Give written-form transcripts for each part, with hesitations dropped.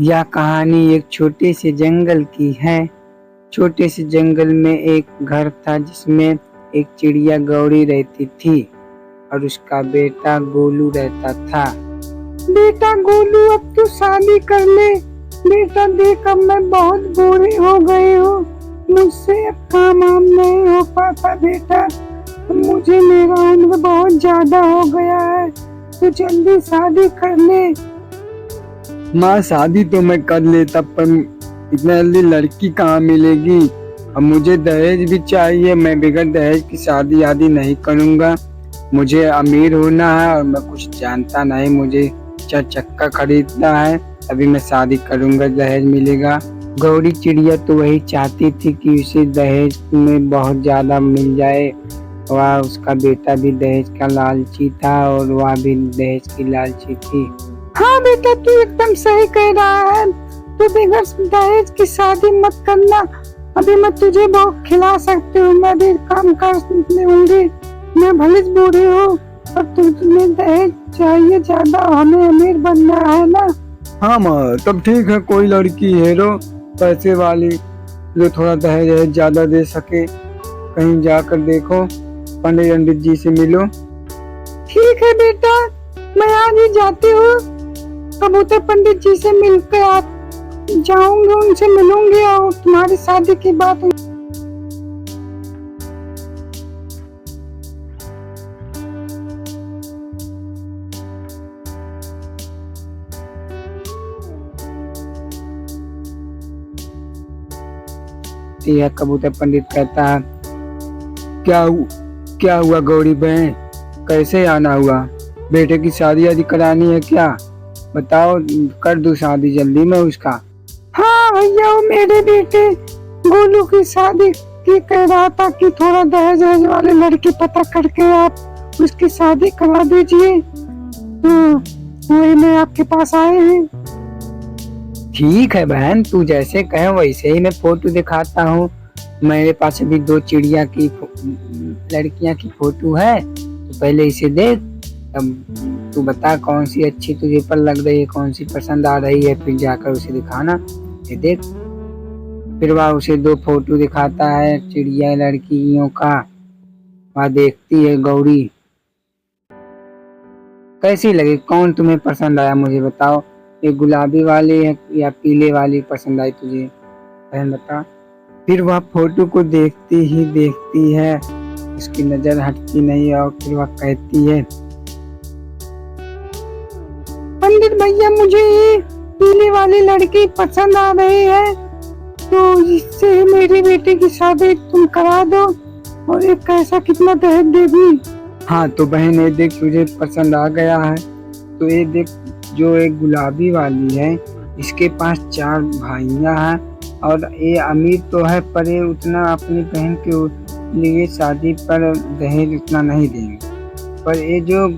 यह कहानी एक छोटे से जंगल की है। छोटे से जंगल में एक घर था जिसमें एक चिड़िया गौरी रहती थी और उसका बेटा गोलू रहता था। बेटा गोलू, अब तू शादी कर ले। बेटा देख, अब मैं बहुत बूढ़ी हो गई हूँ, मुझसे अब काम वाम नहीं हो पाता। बेटा मुझे, मेरा उम्र बहुत ज्यादा हो गया है, तू जल्दी शादी कर ले। माँ, शादी तो मैं कर लेता, पर इतना जल्दी लड़की कहाँ मिलेगी। अब मुझे दहेज भी चाहिए। मैं बगैर दहेज की शादी आदि नहीं करूँगा। मुझे अमीर होना है और मैं कुछ जानता नहीं। मुझे 4 चक्का खरीदना है, तभी मैं शादी करूँगा, दहेज मिलेगा। गौरी चिड़िया तो वही चाहती थी कि उसे दहेज में बहुत ज्यादा मिल जाए। वह, उसका बेटा भी दहेज का लालची था और वह भी दहेज की लालची थी। हाँ बेटा, तू एकदम सही कह रहा है। तू बगैर दहेज की शादी मत करना। अभी मैं तुझे बहुत खिला सकती हूँ, मैं भी काम कर लूंगी। मैं भले बूढ़ी हूँ, पर तुम्हें दहेज चाहिए ज्यादा, हमें अमीर बनना है ना। हाँ माँ, तब ठीक है। कोई लड़की हेरो पैसे वाली जो थोड़ा दहेज ज्यादा दे सके, कहीं जाकर देखो, पंडित जी से मिलो। ठीक है बेटा, मैं आज ही जाती हूँ। कबूतर पंडित जी से मिलकर आ जाऊंगी, उनसे मिलूंगी और तुम्हारी शादी की बात। यह कबूतर पंडित कहता है, क्या हुआ गौरी बहन, कैसे आना हुआ? बेटे की शादी आदि करानी है क्या? बताओ, कर दूं शादी जल्दी में उसका। हाँ भैया, वो मेरे बेटे गोलू की शादी की कह रहा था कि थोड़ा दहेज वाले लड़की पता करके आप उसकी शादी करा दीजिए, तो वही मैं आपके पास आए हैं। ठीक है बहन, तू जैसे कहे वैसे ही मैं फोटो दिखाता हूँ। मेरे पास अभी 2 चिड़िया की लड़कियां की फोटो है, तो पहले इसे देख, तब तू बता कौन सी अच्छी तुझे पर लग रही है, कौन सी पसंद आ रही है, फिर जाकर उसे दिखाना। ये देख। फिर वह उसे 2 फोटो दिखाता है चिड़िया लड़कियों का। वह देखती है गौरी, कैसी लगी, कौन तुम्हें पसंद आया मुझे बताओ। ये गुलाबी वाली है या पीले वाली पसंद आई तुझे, बहन बता। फिर वह फोटो को देखती ही देखती है, उसकी नजर हटती नहीं और फिर वह कहती है, पंडित भैया मुझे ये पीले वाली लड़की पसंद आ रही है, तो इससे मेरी बेटी की शादी तुम करा दो और एक कैसा कितना दहेज देगी। हाँ तो बहन, ये देख, तुझे पसंद आ गया है तो ये देख, जो एक गुलाबी वाली है इसके पास 4 भाइयां हैं और ये अमीर तो है, पर ये उतना अपनी बहन के लिए शादी पर दहेज उतना नहीं देंगे। पर ये जो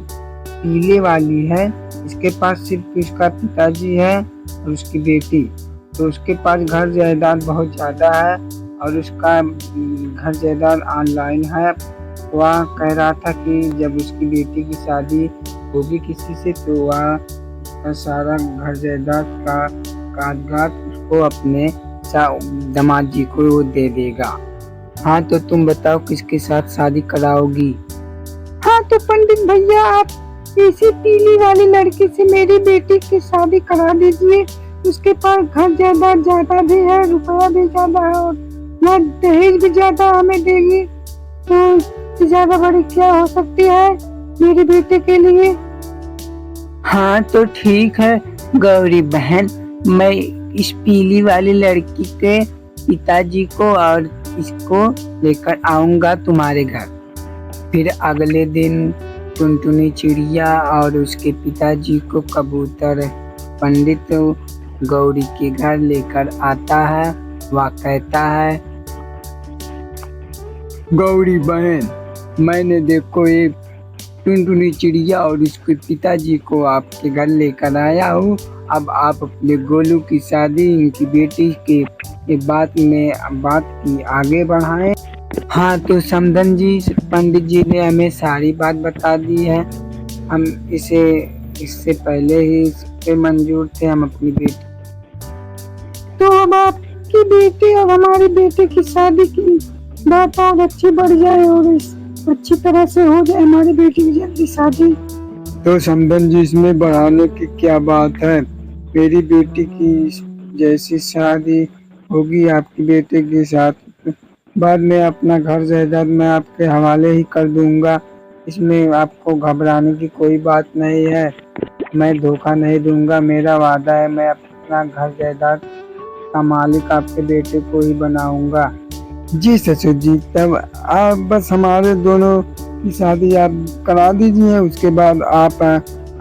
पीले वाली है, इसके पास सिर्फ उसका पिताजी है और उसकी बेटी, तो उसके पास घर जायदाद बहुत ज्यादा है और उसका घर जायदाद ऑनलाइन है। वह कह रहा था कि जब उसकी बेटी की शादी होगी किसी से, तो वह सारा घर जायदाद का कागजात उसको अपने दामाद जी को वो दे देगा। हाँ तो तुम बताओ किसके साथ शादी कराओगी? हाँ तो पंडित भैया, आप इसी पीली वाली लड़की से मेरी बेटी की शादी करा दीजिए। उसके पास घर जायदाद ज्यादा भी है, रुपया भी ज्यादा है और वह दहेज भी ज्यादा हमें देगी, तो ज्यादा बड़ी क्या हो सकती है मेरे बेटे के लिए। हाँ तो ठीक है गौरी बहन, मैं इस पीली वाली लड़की के पिताजी को और इसको लेकर आऊंगा तुम्हारे घर। फिर अगले दिन टुनटुनी चिड़िया और उसके पिताजी को कबूतर पंडित गौरी के घर लेकर आता है। वह कहता है, गौरी बहन, मैंने देखो एक टुनटुनी चिड़िया और उसके पिताजी को आपके घर लेकर आया हूँ। अब आप अपने गोलू की शादी इनकी बेटी के बात की आगे बढ़ाएं। हाँ तो समधन जी, पंडित जी ने हमें सारी बात बता दी है। हम इससे पहले ही इस पे मंजूर थे। हम अपनी बेटी तो अब आपकी बेटी और हमारी बेटी की शादी की बात और अच्छी बढ़ जाए और अच्छी तरह से हो जाए हमारी बेटी की जल्दी शादी। तो समधन जी, इसमें बढ़ाने की क्या बात है। मेरी बेटी की जैसी शादी होगी आपकी बेटे के साथ, बाद में अपना घर जायदाद मैं आपके हवाले ही कर दूंगा। इसमें आपको घबराने की कोई बात नहीं है। मैं धोखा नहीं दूंगा, मेरा वादा है। मैं अपना घर जायदाद का मालिक आपके बेटे को ही बनाऊंगा। जी ससुर जी, तब आप बस हमारे दोनों की शादी आप करा दीजिए। उसके बाद आप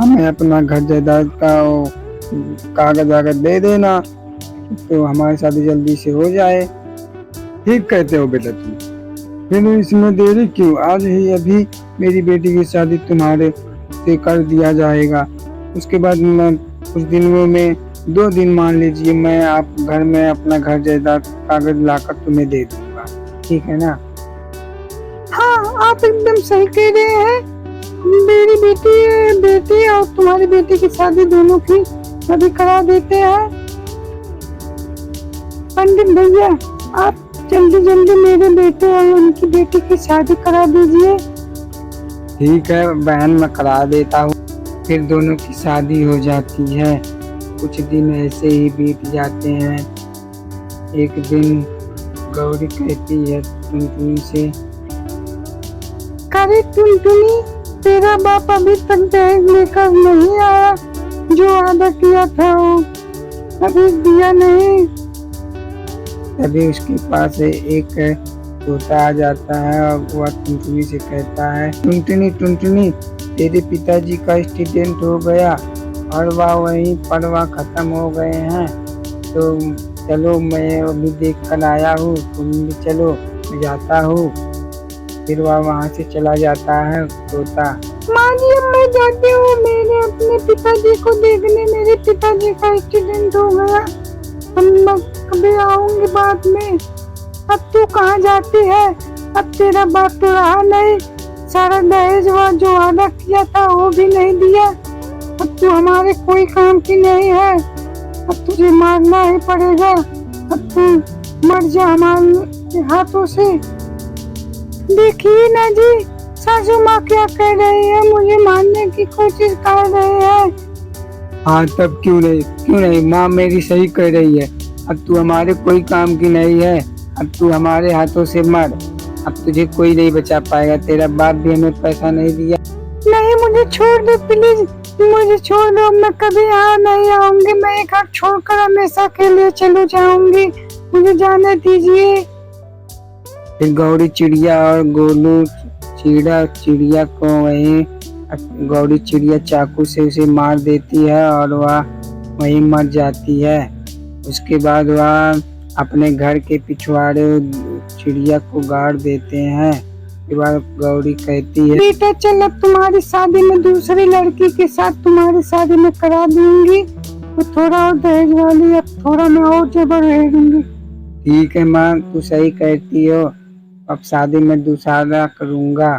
हमें अपना घर जायदाद का कागज वागज दे देना, तो हमारी शादी जल्दी से हो जाए। ठीक कहते हो बेटा तुम, फिर इसमें देरी क्यों। आज ही अभी मेरी बेटी की शादी तुम्हारे से कर दिया जाएगा। उसके बाद मैं कुछ दिनों में 2 दिन मान लीजिए, मैं आप घर में अपना घर जायदाद कागज लाकर तुम्हें दे दूंगा। ठीक है ना। हाँ, आप एकदम सही कह रहे हैं। मेरी बेटी और तुम्हारी बेटी की शादी दोनों की अभी करा देते हैं। पंडित भैया, आप जल्दी जल्दी मेरे बेटे और उनकी बेटी की शादी करा दीजिए। ठीक है बहन, मैं करा देता हूँ। फिर दोनों की शादी हो जाती है। कुछ दिन ऐसे ही बीत जाते हैं। एक दिन गौरी कहती है टुनटुनी से, अरे टुनटुनी, तेरा बाप अभी तक दहेज लेकर नहीं आया। जो वादा किया था वो अभी दिया नहीं। तभी उसके पास एक तोता आ जाता है और वह टुनटुनी से कहता है, टुनटुनी टुनटुनी, तेरे पिताजी का एक्सीडेंट हो गया और वह वहीं पर वह खत्म हो गए हैं। तो चलो, मैं अभी देख कर आया हूँ, तुम भी चलो, मैं जाता हूँ। फिर वह वहाँ से चला जाता है तोता। माँ जी, अब मैं जाती हूँ। मैंने अपने पिताजी को देखने, मेरे पिताजी का एक्सीडेंट हो गया। मैं कभी आऊंगी बाद में। अब तू कहाँ जाती है। अब तेरा बाप तो रहा नहीं। सारा दहेज जो वादा किया था वो भी नहीं दिया। अब तू हमारे कोई काम की नहीं है। अब तुझे मारना ही पड़ेगा। अब तू मर जा हमारे हाथों से। देखिए ना जी, सासू माँ क्या कह रही है, मुझे मारने की कोशिश कर रही है। हाँ, तब क्यों नहीं, माँ मेरी सही कह रही है। अब तू हमारे कोई काम की नहीं है। अब तू हमारे हाथों से मर। अब तुझे कोई नहीं बचा पाएगा। तेरा बाप भी हमें पैसा नहीं दिया। नहीं, मुझे छोड़ दो प्लीज, मुझे छोड़ दो। मैं कभी यहाँ नहीं आऊंगी। मैं एक घर छोड़कर हमेशा के लिए चलो जाऊंगी। मुझे जाने दीजिए। फिर गौरी चिड़िया और गोलू चिड़िया को गौरी चिड़िया चाकू से उसे मार देती है और वह वहीं मर जाती है। उसके बाद वह अपने घर के पिछवाड़े चिड़िया को गाड़ देते हैं। उसके बाद गौरी कहती है, बेटा चल, अब तुम्हारी शादी में दूसरी लड़की के साथ तुम्हारी शादी में करा दूंगी। तो थोड़ा और दहेज वाली, अब थोड़ा मैं और जबर रह दूंगी। ठीक है माँ, तू सही कहती हो। अब शादी में दूसरा करूँगा।